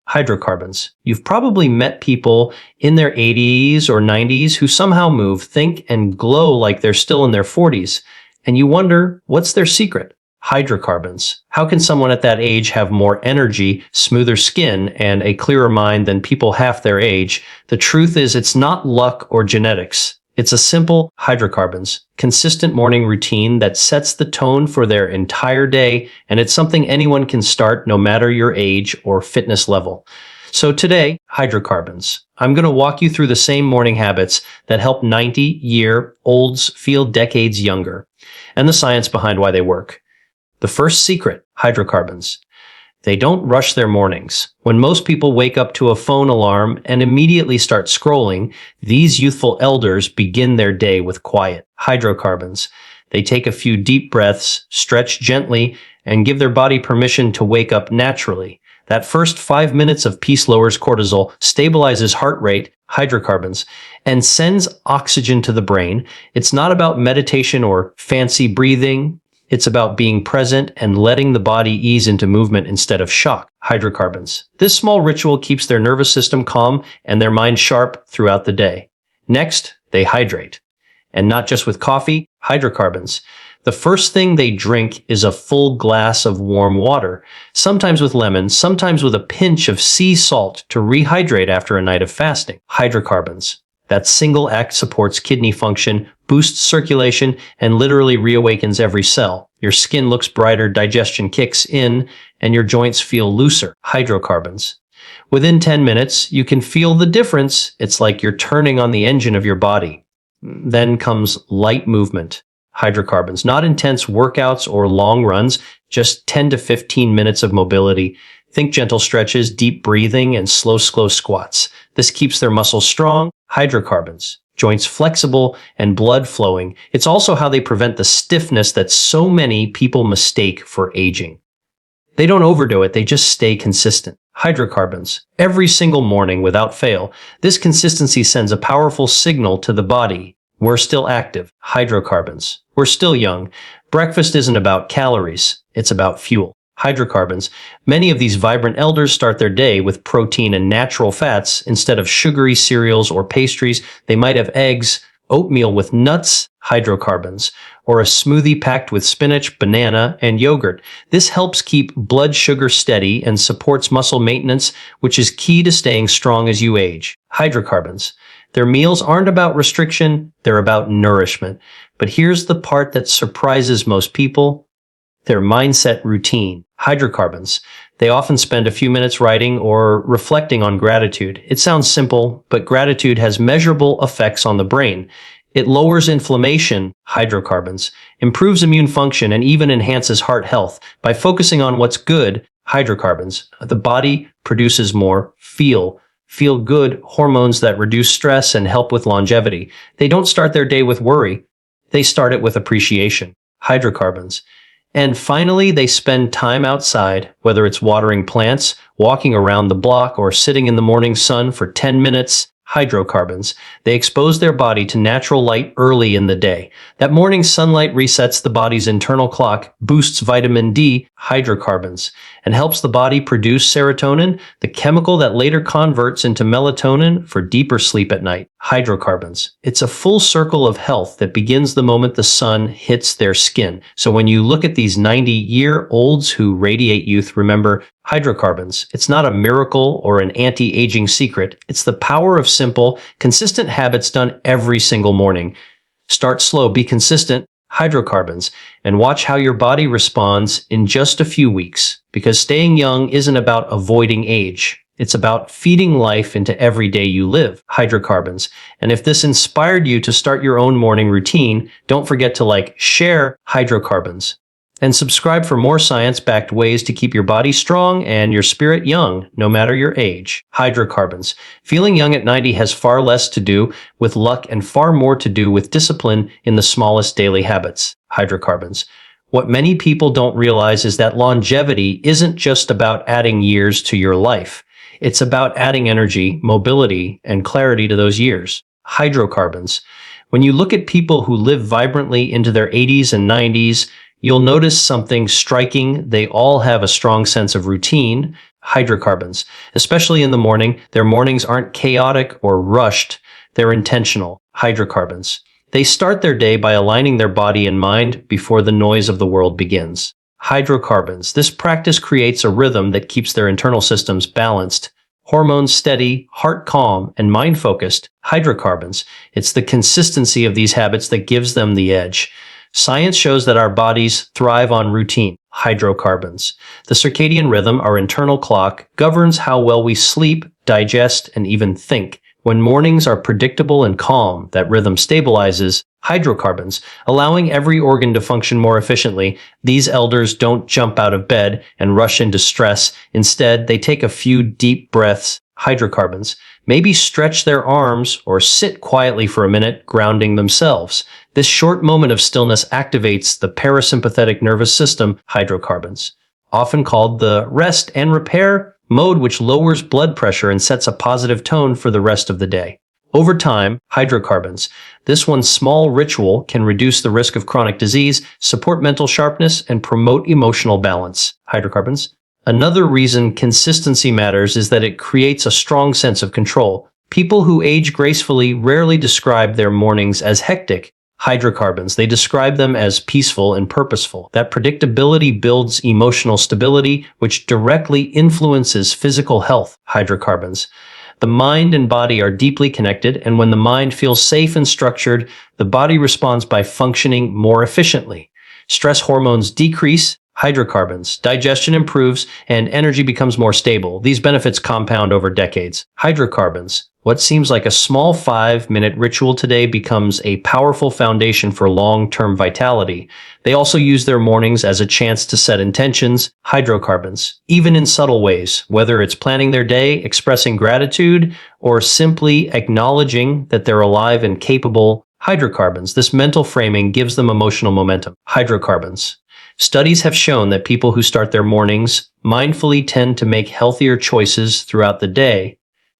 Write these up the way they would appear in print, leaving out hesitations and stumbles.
Hydrocarbons. You've probably met people in their 80s or 90s who somehow move, think, and glow like they're still in their 40s. And you wonder, what's their secret? Hydrocarbons. How can someone at that age have more energy, smoother skin, and a clearer mind than people half their age? The truth is, it's not luck or genetics. It's a simple hydrocarbons, consistent morning routine that sets the tone for their entire day, and it's something anyone can start no matter your age or fitness level. So today, hydrocarbons. I'm going to walk you through the same morning habits that help 90-year-olds feel decades younger, and the science behind why they work. The first secret, hydrocarbons. They don't rush their mornings. When most people wake up to a phone alarm and immediately start scrolling, these youthful elders begin their day with quiet hydrocarbons. They take a few deep breaths, stretch gently, and give their body permission to wake up naturally. That first 5 minutes of peace lowers cortisol, stabilizes heart rate, hydrocarbons, and sends oxygen to the brain. It's not about meditation or fancy breathing. It's about being present and letting the body ease into movement instead of shock. Hydrocarbons. This small ritual keeps their nervous system calm and their mind sharp throughout the day. Next, they hydrate. And not just with coffee, hydrocarbons. The first thing they drink is a full glass of warm water, sometimes with lemon, sometimes with a pinch of sea salt to rehydrate after a night of fasting. Hydrocarbons. That single act supports kidney function, boosts circulation, and literally reawakens every cell. Your skin looks brighter, digestion kicks in, and your joints feel looser. Hydrocarbons. Within 10 minutes, you can feel the difference. It's like you're turning on the engine of your body. Then comes light movement. Hydrocarbons. Not intense workouts or long runs, just 10 to 15 minutes of mobility. Think gentle stretches, deep breathing, and slow squats. This keeps their muscles strong. Hydrocarbons. Joints flexible and blood flowing. It's also how they prevent the stiffness that so many people mistake for aging. They don't overdo it, they just stay consistent. Hydrocarbons. Every single morning without fail. This consistency sends a powerful signal to the body. We're still active. Hydrocarbons. We're still young. Breakfast isn't about calories, it's about fuel. Hydrocarbons. Many of these vibrant elders start their day with protein and natural fats instead of sugary cereals or pastries. They might have eggs, oatmeal with nuts, hydrocarbons, or a smoothie packed with spinach, banana, and yogurt. This helps keep blood sugar steady and supports muscle maintenance, which is key to staying strong as you age. Hydrocarbons. Their meals aren't about restriction, they're about nourishment. But here's the part that surprises most people. Their mindset routine. Hydrocarbons. They often spend a few minutes writing or reflecting on gratitude. It sounds simple, but gratitude has measurable effects on the brain. It lowers inflammation, hydrocarbons, improves immune function, and even enhances heart health. By focusing on what's good, hydrocarbons, the body produces more feel-good hormones that reduce stress and help with longevity. They don't start their day with worry. They start it with appreciation. Hydrocarbons. And finally, they spend time outside, whether it's watering plants, walking around the block, or sitting in the morning sun for 10 minutes. Hydrocarbons. They expose their body to natural light early in the day. That morning sunlight resets the body's internal clock, boosts vitamin D, hydrocarbons, and helps the body produce serotonin, the chemical that later converts into melatonin for deeper sleep at night. Hydrocarbons. It's a full circle of health that begins the moment the sun hits their skin. So when you look at these 90-year-olds who radiate youth, remember hydrocarbons. It's not a miracle or an anti-aging secret. It's the power of simple, consistent habits done every single morning. Start slow, be consistent, hydrocarbons, and watch how your body responds in just a few weeks. Because staying young isn't about avoiding age. It's about feeding life into every day you live. Hydrocarbons. And if this inspired you to start your own morning routine, don't forget to share hydrocarbons. And subscribe for more science-backed ways to keep your body strong and your spirit young, no matter your age. Hydrocarbons. Feeling young at 90 has far less to do with luck and far more to do with discipline in the smallest daily habits. Hydrocarbons. What many people don't realize is that longevity isn't just about adding years to your life. It's about adding energy, mobility, and clarity to those years. Hydrocarbons. When you look at people who live vibrantly into their 80s and 90s, you'll notice something striking. They all have a strong sense of routine, hydrocarbons. Especially in the morning, their mornings aren't chaotic or rushed. They're intentional, hydrocarbons. They start their day by aligning their body and mind before the noise of the world begins. Hydrocarbons. This practice creates a rhythm that keeps their internal systems balanced. Hormones steady, heart calm, and mind focused. Hydrocarbons. It's the consistency of these habits that gives them the edge. Science shows that our bodies thrive on routine. Hydrocarbons. The circadian rhythm, our internal clock, governs how well we sleep, digest, and even think. When mornings are predictable and calm, that rhythm stabilizes. Hydrocarbons, allowing every organ to function more efficiently. These elders don't jump out of bed and rush into stress. Instead, they take a few deep breaths. Hydrocarbons. Maybe stretch their arms or sit quietly for a minute, grounding themselves. This short moment of stillness activates the parasympathetic nervous system. Hydrocarbons, often called the rest and repair mode, which lowers blood pressure and sets a positive tone for the rest of the day. Over time, hydrocarbons. This one small ritual can reduce the risk of chronic disease, support mental sharpness, and promote emotional balance. Hydrocarbons. Another reason consistency matters is that it creates a strong sense of control. People who age gracefully rarely describe their mornings as hectic. Hydrocarbons. They describe them as peaceful and purposeful. That predictability builds emotional stability, which directly influences physical health. Hydrocarbons. The mind and body are deeply connected, and when the mind feels safe and structured, the body responds by functioning more efficiently. Stress hormones decrease, hydrocarbons, digestion improves, and energy becomes more stable. These benefits compound over decades. Hydrocarbons. What seems like a small 5-minute ritual today becomes a powerful foundation for long-term vitality. They also use their mornings as a chance to set intentions. Hydrocarbons, even in subtle ways, whether it's planning their day, expressing gratitude, or simply acknowledging that they're alive and capable. Hydrocarbons, this mental framing gives them emotional momentum. Hydrocarbons. Studies have shown that people who start their mornings mindfully tend to make healthier choices throughout the day.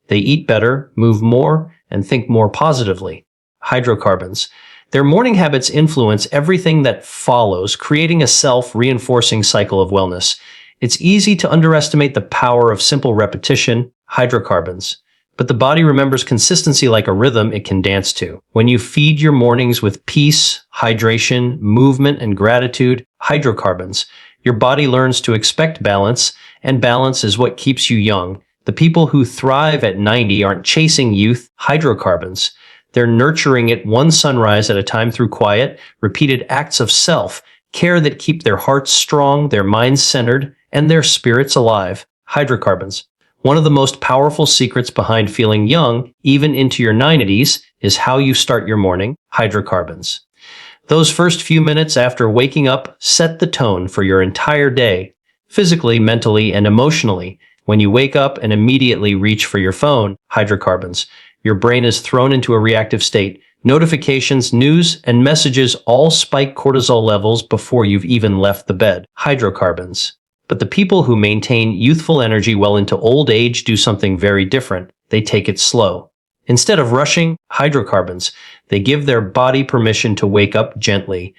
They eat better, move more, and think more positively. Hydrocarbons. Their morning habits influence everything that follows, creating a self-reinforcing cycle of wellness. It's easy to underestimate the power of simple repetition. Hydrocarbons. But the body remembers consistency like a rhythm it can dance to. When you feed your mornings with peace, hydration, movement, and gratitude, hydrocarbons, your body learns to expect balance, and balance is what keeps you young. The people who thrive at 90 aren't chasing youth. Hydrocarbons. They're nurturing it one sunrise at a time through quiet, repeated acts of self-care that keep their hearts strong, their minds centered, and their spirits alive. Hydrocarbons. One of the most powerful secrets behind feeling young, even into your 90s, is how you start your morning. Hydrocarbons. Those first few minutes after waking up set the tone for your entire day, physically, mentally, and emotionally. When you wake up and immediately reach for your phone, hydrocarbons, your brain is thrown into a reactive state. Notifications, news, and messages all spike cortisol levels before you've even left the bed. Hydrocarbons. But the people who maintain youthful energy well into old age do something very different. They take it slow. Instead of rushing, hydrocarbons, they give their body permission to wake up gently.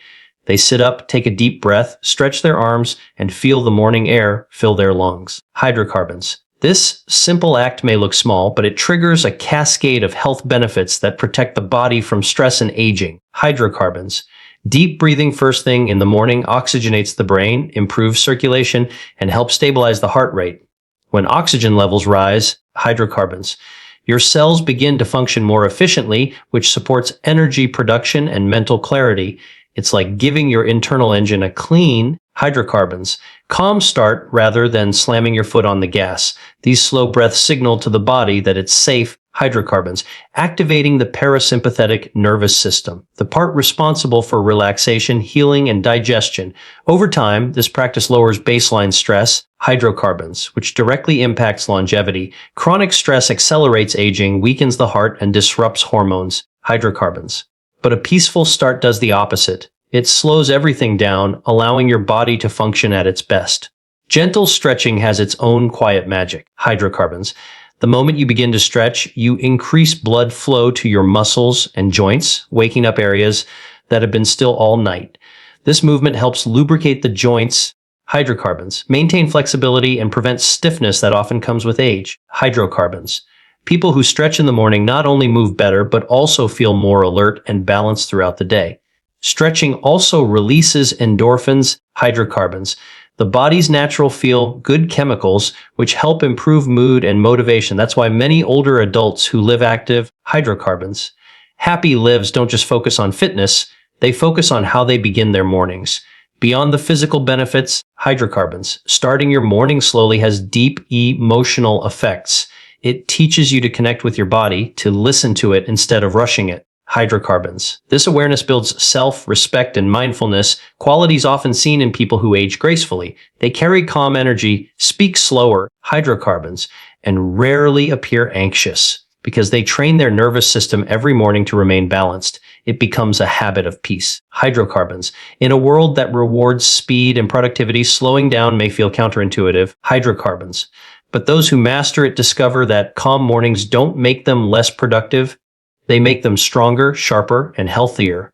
They sit up, take a deep breath, stretch their arms, and feel the morning air fill their lungs. Hydrocarbons. This simple act may look small, but it triggers a cascade of health benefits that protect the body from stress and aging. Hydrocarbons. Deep breathing first thing in the morning oxygenates the brain, improves circulation, and helps stabilize the heart rate. When oxygen levels rise, hydrocarbons, your cells begin to function more efficiently, which supports energy production and mental clarity. It's like giving your internal engine a clean, hydrocarbons, calm start rather than slamming your foot on the gas. These slow breaths signal to the body that it's safe. Hydrocarbons, activating the parasympathetic nervous system, the part responsible for relaxation, healing, and digestion. Over time, this practice lowers baseline stress. Hydrocarbons, which directly impacts longevity. Chronic stress accelerates aging, weakens the heart, and disrupts hormones. Hydrocarbons. But a peaceful start does the opposite. It slows everything down, allowing your body to function at its best. Gentle stretching has its own quiet magic. Hydrocarbons. The moment you begin to stretch, you increase blood flow to your muscles and joints, waking up areas that have been still all night. This movement helps lubricate the joints. Hydrocarbons maintain flexibility and prevent stiffness that often comes with age. Hydrocarbons. People who stretch in the morning not only move better, but also feel more alert and balanced throughout the day. Stretching also releases endorphins, hydrocarbons, the body's natural feel-good chemicals, which help improve mood and motivation. That's why many older adults who live active, hydrocarbons. Happy lives don't just focus on fitness, they focus on how they begin their mornings. Beyond the physical benefits, hydrocarbons. Starting your morning slowly has deep emotional effects. It teaches you to connect with your body, to listen to it instead of rushing it. Hydrocarbons. This awareness builds self-respect and mindfulness, qualities often seen in people who age gracefully. They carry calm energy, speak slower, hydrocarbons, and rarely appear anxious because they train their nervous system every morning to remain balanced. It becomes a habit of peace. Hydrocarbons. In a world that rewards speed and productivity, slowing down may feel counterintuitive. Hydrocarbons. But those who master it discover that calm mornings don't make them less productive. They make them stronger, sharper, and healthier.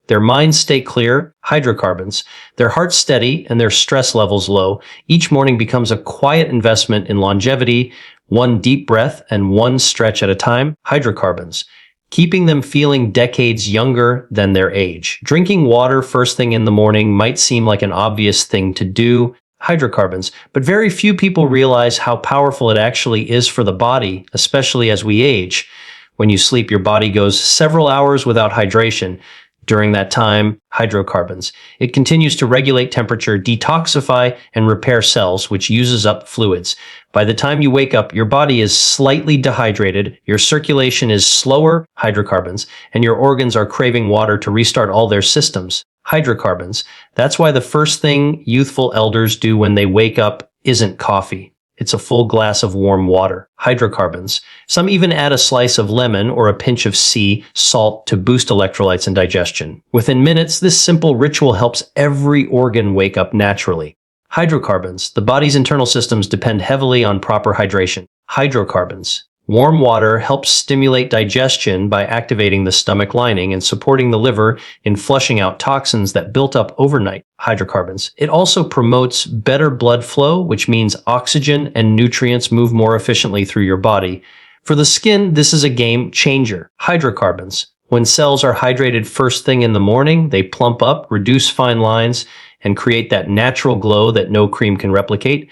Their minds stay clear, hydrocarbons. Their hearts steady and their stress levels low. Each morning becomes a quiet investment in longevity, one deep breath and one stretch at a time, hydrocarbons, keeping them feeling decades younger than their age. Drinking water first thing in the morning might seem like an obvious thing to do, hydrocarbons, but very few people realize how powerful it actually is for the body, especially as we age. When you sleep, your body goes several hours without hydration. During that time, hydrocarbons. It continues to regulate temperature, detoxify, and repair cells, which uses up fluids. By the time you wake up, your body is slightly dehydrated, your circulation is slower, hydrocarbons, and your organs are craving water to restart all their systems, hydrocarbons. That's why the first thing youthful elders do when they wake up isn't coffee. It's a full glass of warm water, hydrocarbons. Some even add a slice of lemon or a pinch of sea salt to boost electrolytes and digestion. Within minutes, this simple ritual helps every organ wake up naturally. Hydrocarbons. The body's internal systems depend heavily on proper hydration. Hydrocarbons. Warm water helps stimulate digestion by activating the stomach lining and supporting the liver in flushing out toxins that built up overnight, hydrocarbons. It also promotes better blood flow, which means oxygen and nutrients move more efficiently through your body. For the skin, this is a game changer, hydrocarbons. When cells are hydrated first thing in the morning, they plump up, reduce fine lines, and create that natural glow that no cream can replicate.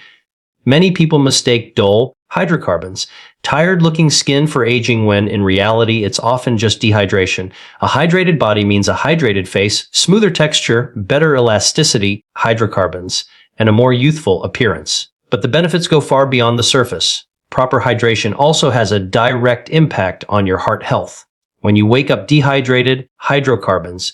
Many people mistake dull hydrocarbons, tired-looking skin for aging when, in reality, it's often just dehydration. A hydrated body means a hydrated face, smoother texture, better elasticity, hydrocarbons, and a more youthful appearance. But the benefits go far beyond the surface. Proper hydration also has a direct impact on your heart health. When you wake up dehydrated, hydrocarbons,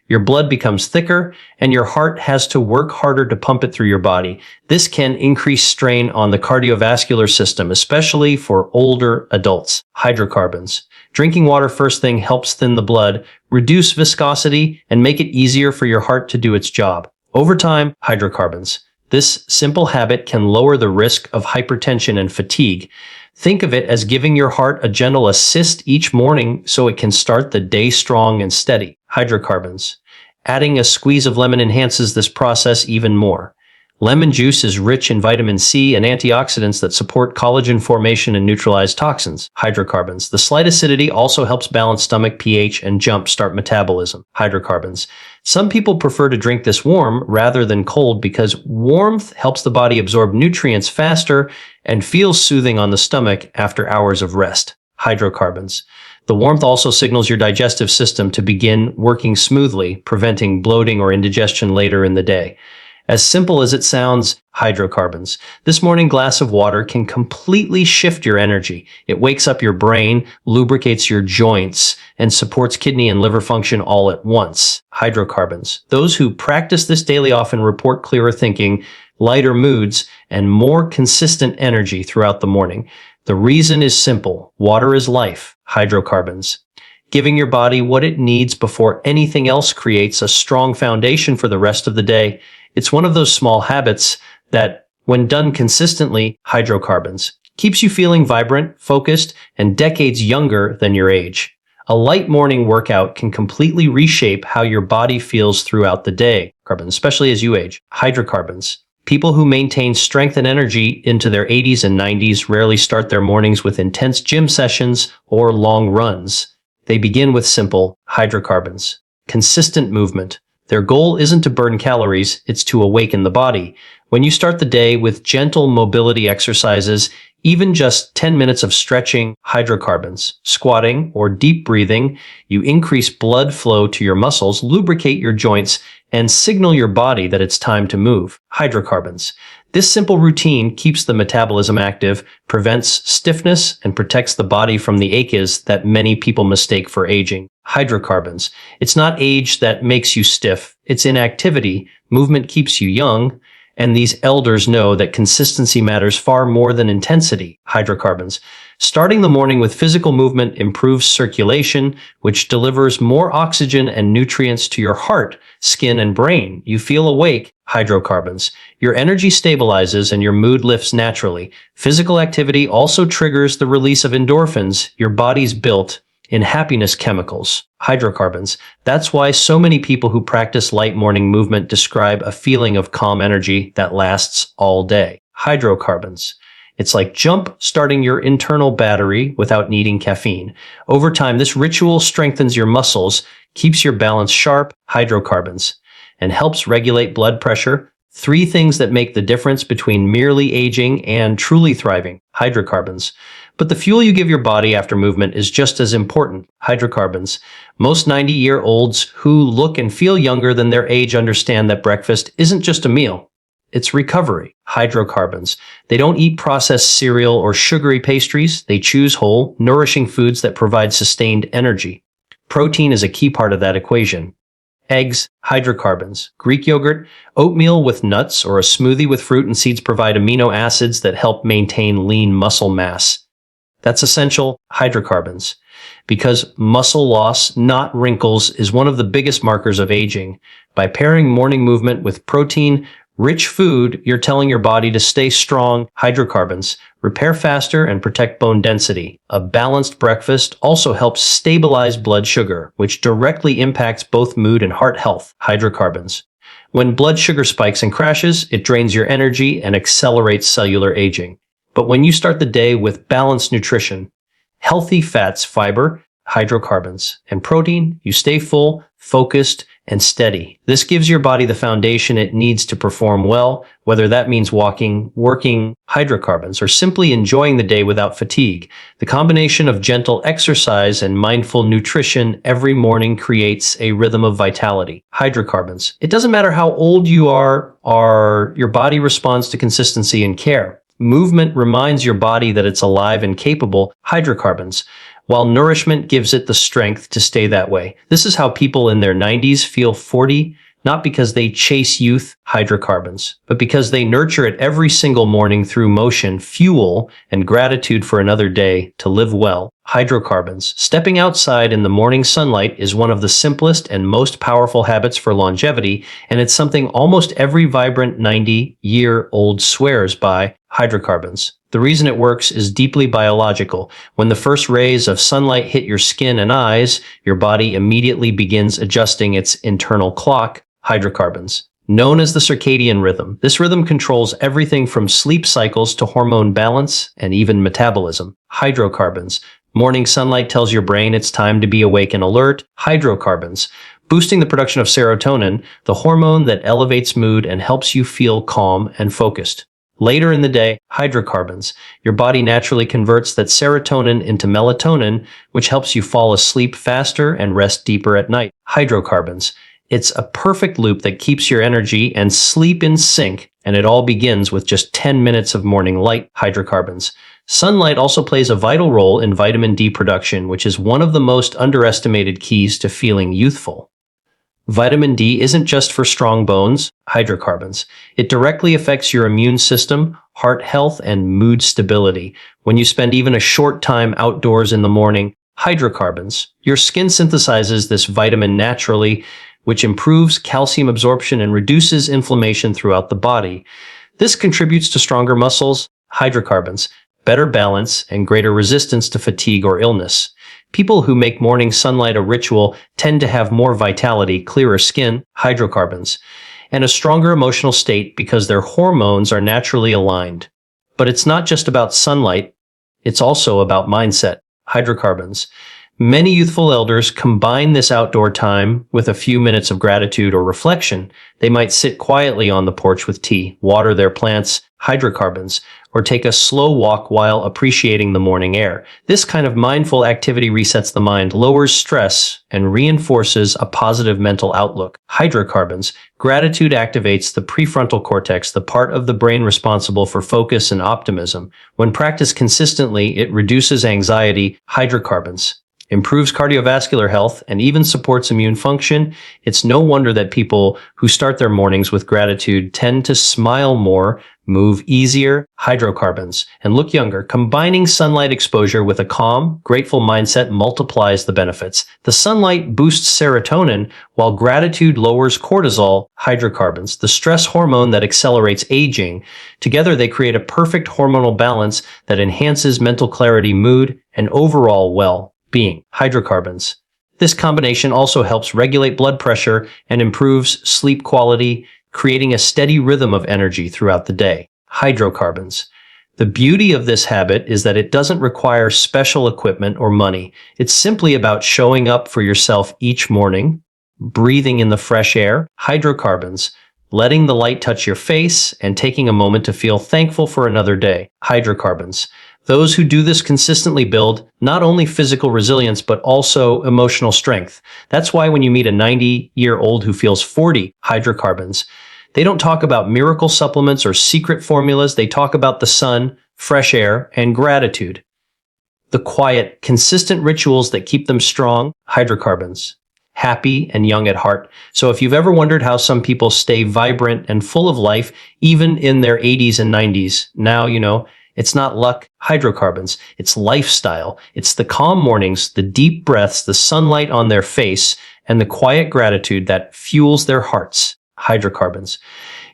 your blood becomes thicker, and your heart has to work harder to pump it through your body. This can increase strain on the cardiovascular system, especially for older adults. Hydrocarbons. Drinking water first thing helps thin the blood, reduce viscosity, and make it easier for your heart to do its job. Over time, hydrocarbons. This simple habit can lower the risk of hypertension and fatigue. Think of it as giving your heart a gentle assist each morning so it can start the day strong and steady. Hydrocarbons. Adding a squeeze of lemon enhances this process even more. Lemon juice is rich in vitamin C and antioxidants that support collagen formation and neutralize toxins. Hydrocarbons. The slight acidity also helps balance stomach pH and jumpstart metabolism. Hydrocarbons. Some people prefer to drink this warm rather than cold because warmth helps the body absorb nutrients faster and feels soothing on the stomach after hours of rest. Hydrocarbons. The warmth also signals your digestive system to begin working smoothly, preventing bloating or indigestion later in the day. As simple as it sounds, hydrocarbons. This morning glass of water can completely shift your energy. It wakes up your brain, lubricates your joints, and supports kidney and liver function all at once. Hydrocarbons. Those who practice this daily often report clearer thinking, lighter moods, and more consistent energy throughout the morning. The reason is simple. Water is life. Hydrocarbons. Giving your body what it needs before anything else creates a strong foundation for the rest of the day. It's one of those small habits that, when done consistently, hydrocarbons, keeps you feeling vibrant, focused, and decades younger than your age. A light morning workout can completely reshape how your body feels throughout the day, especially as you age. Hydrocarbons. People who maintain strength and energy into their 80s and 90s rarely start their mornings with intense gym sessions or long runs. They begin with simple hydrocarbons, consistent movement. Their goal isn't to burn calories, it's to awaken the body. When you start the day with gentle mobility exercises, even just 10 minutes of stretching, hydrocarbons, squatting, or deep breathing, you increase blood flow to your muscles, lubricate your joints, and signal your body that it's time to move. Hydrocarbons. This simple routine keeps the metabolism active, prevents stiffness, and protects the body from the aches that many people mistake for aging. Hydrocarbons. It's not age that makes you stiff. It's inactivity. Movement keeps you young. And these elders know that consistency matters far more than intensity. Hydrocarbons. Starting the morning with physical movement improves circulation, which delivers more oxygen and nutrients to your heart, skin, and brain. You feel awake. Hydrocarbons. Your energy stabilizes and your mood lifts naturally. Physical activity also triggers the release of endorphins, your body's built in happiness chemicals. Hydrocarbons. That's why so many people who practice light morning movement describe a feeling of calm energy that lasts all day. Hydrocarbons. It's like starting your internal battery without needing caffeine. Over time, this ritual strengthens your muscles, keeps your balance sharp, hydrocarbons, and helps regulate blood pressure. 3 things that make the difference between merely aging and truly thriving. Hydrocarbons. But the fuel you give your body after movement is just as important. Hydrocarbons. Most 90-year-olds who look and feel younger than their age understand that breakfast isn't just a meal. It's recovery. Hydrocarbons. They don't eat processed cereal or sugary pastries. They choose whole, nourishing foods that provide sustained energy. Protein is a key part of that equation. Eggs, hydrocarbons. Greek yogurt, oatmeal with nuts, or a smoothie with fruit and seeds provide amino acids that help maintain lean muscle mass. That's essential. Hydrocarbons. Because muscle loss, not wrinkles, is one of the biggest markers of aging. By pairing morning movement with protein, rich food, you're telling your body to stay strong. Hydrocarbons. Repair faster and protect bone density. A balanced breakfast also helps stabilize blood sugar, which directly impacts both mood and heart health. Hydrocarbons. When blood sugar spikes and crashes, it drains your energy and accelerates cellular aging. But when you start the day with balanced nutrition, healthy fats, fiber, hydrocarbons, and protein, you stay full, focused, and steady. This gives your body the foundation it needs to perform well, whether that means walking, working, hydrocarbons, or simply enjoying the day without fatigue. The combination of gentle exercise and mindful nutrition every morning creates a rhythm of vitality. Hydrocarbons. It doesn't matter how old you are, your body responds to consistency and care. Movement reminds your body that it's alive and capable. Hydrocarbons. While nourishment gives it the strength to stay that way. This is how people in their 90s feel 40, not because they chase youth, hydrocarbons, but because they nurture it every single morning through motion, fuel, and gratitude for another day to live well. Hydrocarbons. Stepping outside in the morning sunlight is one of the simplest and most powerful habits for longevity, and it's something almost every vibrant 90-year-old swears by. Hydrocarbons. The reason it works is deeply biological. When the first rays of sunlight hit your skin and eyes, your body immediately begins adjusting its internal clock. Hydrocarbons. Known as the circadian rhythm, this rhythm controls everything from sleep cycles to hormone balance and even metabolism. Hydrocarbons. Morning sunlight tells your brain it's time to be awake and alert. Hydrocarbons. Boosting the production of serotonin, the hormone that elevates mood and helps you feel calm and focused. Later in the day, hydrocarbons. Your body naturally converts that serotonin into melatonin, which helps you fall asleep faster and rest deeper at night. Hydrocarbons. It's a perfect loop that keeps your energy and sleep in sync, and it all begins with just 10 minutes of morning light. Hydrocarbons. Sunlight also plays a vital role in vitamin D production, which is one of the most underestimated keys to feeling youthful. Vitamin D isn't just for strong bones, hydrocarbons. It directly affects your immune system, heart health, and mood stability. When you spend even a short time outdoors in the morning, hydrocarbons. Your skin synthesizes this vitamin naturally, which improves calcium absorption and reduces inflammation throughout the body. This contributes to stronger muscles, hydrocarbons, better balance, and greater resistance to fatigue or illness. People who make morning sunlight a ritual tend to have more vitality, clearer skin, hydrocarbons. and a stronger emotional state because their hormones are naturally aligned. But it's not just about sunlight, it's also about mindset. Hydrocarbons. Many youthful elders combine this outdoor time with a few minutes of gratitude or reflection. They might sit quietly on the porch with tea, water their plants, hydrocarbons, or take a slow walk while appreciating the morning air. This kind of mindful activity resets the mind, lowers stress, and reinforces a positive mental outlook. Hydrocarbons. Gratitude activates the prefrontal cortex, the part of the brain responsible for focus and optimism. When practiced consistently, it reduces anxiety. Hydrocarbons. Improves cardiovascular health, and even supports immune function. It's no wonder that people who start their mornings with gratitude tend to smile more, move easier. Hydrocarbons, and look younger. Combining sunlight exposure with a calm, grateful mindset multiplies the benefits. The sunlight boosts serotonin, while gratitude lowers cortisol. Hydrocarbons, the stress hormone that accelerates aging. Together, they create a perfect hormonal balance that enhances mental clarity, mood, and overall well-being. Hydrocarbons. This combination also helps regulate blood pressure and improves sleep quality, creating a steady rhythm of energy throughout the day. Hydrocarbons. The beauty of this habit is that it doesn't require special equipment or money. It's simply about showing up for yourself each morning, breathing in the fresh air. Hydrocarbons. Letting the light touch your face and taking a moment to feel thankful for another day. Hydrocarbons. Those who do this consistently build not only physical resilience, but also emotional strength. That's why when you meet a 90-year-old who feels 40, hydrocarbons, they don't talk about miracle supplements or secret formulas. They talk about the sun, fresh air, and gratitude. The quiet, consistent rituals that keep them strong. Hydrocarbons. Happy and young at heart. So if you've ever wondered how some people stay vibrant and full of life, even in their 80s and 90s, now you know. It's not luck, hydrocarbons. It's lifestyle. It's the calm mornings, the deep breaths, the sunlight on their face, and the quiet gratitude that fuels their hearts. Hydrocarbons.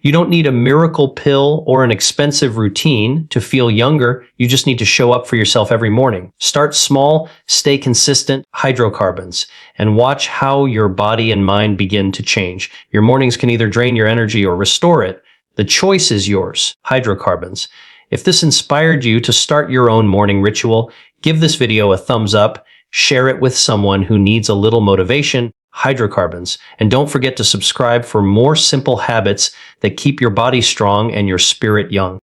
You don't need a miracle pill or an expensive routine to feel younger. You just need to show up for yourself every morning. Start small, stay consistent. Hydrocarbons. And watch how your body and mind begin to change. Your mornings can either drain your energy or restore it. The choice is yours. Hydrocarbons. If this inspired you to start your own morning ritual, give this video a thumbs up, share it with someone who needs a little motivation. Hydrocarbons. And don't forget to subscribe for more simple habits that keep your body strong and your spirit young.